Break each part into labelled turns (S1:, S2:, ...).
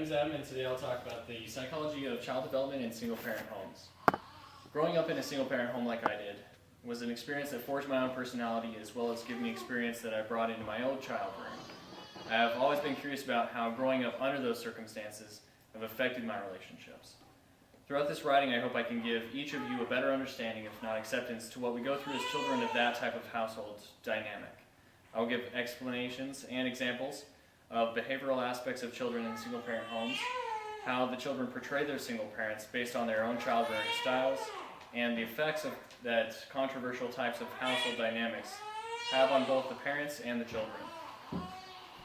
S1: name's Em, and today I'll talk about the psychology of child development in single-parent homes. Growing up in a single-parent home like I did was an experience that forged my own personality as well as gave me experience that I brought into my own child rearing. I have always been curious about how growing up under those circumstances have affected my relationships. Throughout this writing, I hope I can give each of you a better understanding, if not acceptance, to what we go through as children of that type of household dynamic. I will give explanations and examples of behavioral aspects of children in single-parent homes, how the children portray their single parents based on their own child-rearing styles, and the effects of that controversial types of household dynamics have on both the parents and the children.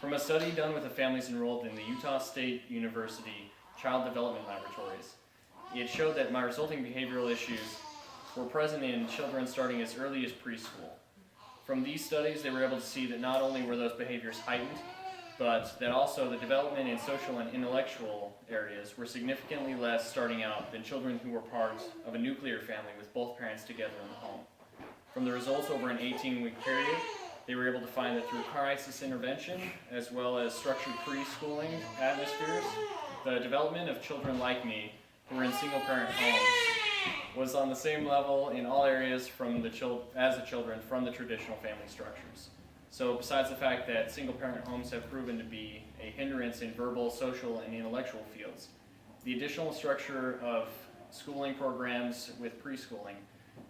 S1: From a study done with the families enrolled in the Utah State University Child Development Laboratories, it showed that my resulting behavioral issues were present in children starting as early as preschool. From these studies, they were able to see that not only were those behaviors heightened, but that also the development in social and intellectual areas were significantly less starting out than children who were part of a nuclear family with both parents together in the home. From the results over an 18-week period, they were able to find that through crisis intervention, as well as structured preschooling atmospheres, the development of children like me who were in single-parent homes was on the same level in all areas as the children from the traditional family structures. So besides the fact that single-parent homes have proven to be a hindrance in verbal, social, and intellectual fields, the additional structure of schooling programs with preschooling,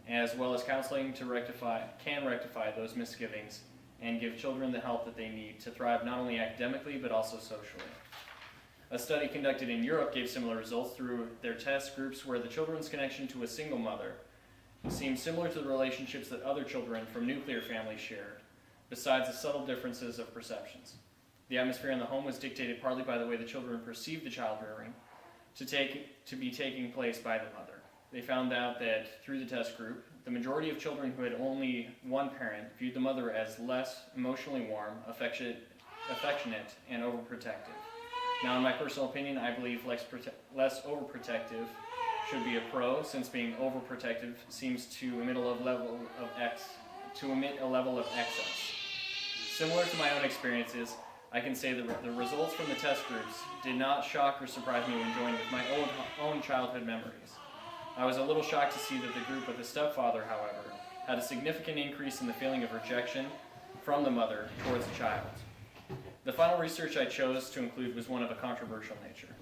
S1: as well as counseling can rectify those misgivings and give children the help that they need to thrive not only academically but also socially. A study conducted in Europe gave similar results through their test groups where the children's connection to a single mother seemed similar to the relationships that other children from nuclear families shared, besides the subtle differences of perceptions. The atmosphere in the home was dictated partly by the way the children perceived the child rearing to be taking place by the mother. They found out that through the test group, the majority of children who had only one parent viewed the mother as less emotionally warm, affectionate, and overprotective. Now, in my personal opinion, I believe less overprotective should be a pro, since being overprotective seems to emit a level of excess. Similar to my own experiences, I can say that the results from the test groups did not shock or surprise me when joined with my own childhood memories. I was a little shocked to see that the group with the stepfather, however, had a significant increase in the feeling of rejection from the mother towards the child. The final research I chose to include was one of a controversial nature: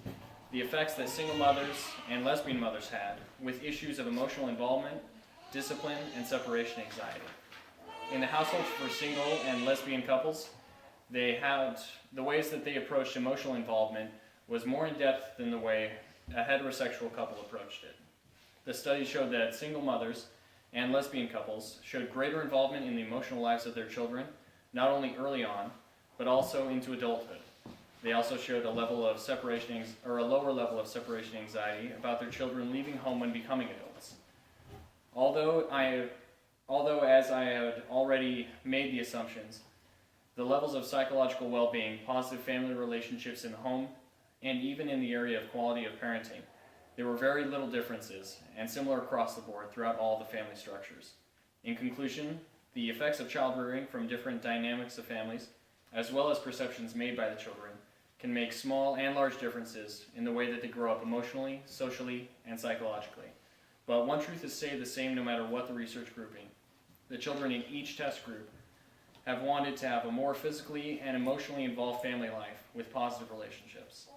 S1: the effects that single mothers and lesbian mothers had with issues of emotional involvement, discipline, and separation anxiety. In the households for single and lesbian couples, the ways that they approached emotional involvement was more in depth than the way a heterosexual couple approached it. The study showed that single mothers and lesbian couples showed greater involvement in the emotional lives of their children, not only early on, but also into adulthood. They also showed a lower level of separation anxiety about their children leaving home when becoming adults. Although as I had already made the assumptions, the levels of psychological well-being, positive family relationships in the home, and even in the area of quality of parenting, there were very little differences and similar across the board throughout all the family structures. In conclusion, the effects of child rearing from different dynamics of families, as well as perceptions made by the children, can make small and large differences in the way that they grow up emotionally, socially, and psychologically. But one truth is stayed the same no matter what the research grouping. The children in each test group have wanted to have a more physically and emotionally involved family life with positive relationships.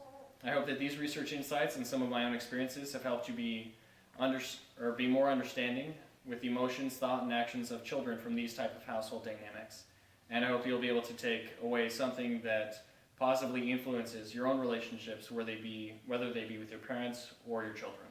S1: I hope that these research insights and some of my own experiences have helped you be more understanding with the emotions, thought, and actions of children from these type of household dynamics. And I hope you'll be able to take away something that positively influences your own relationships, whether they be with your parents or your children.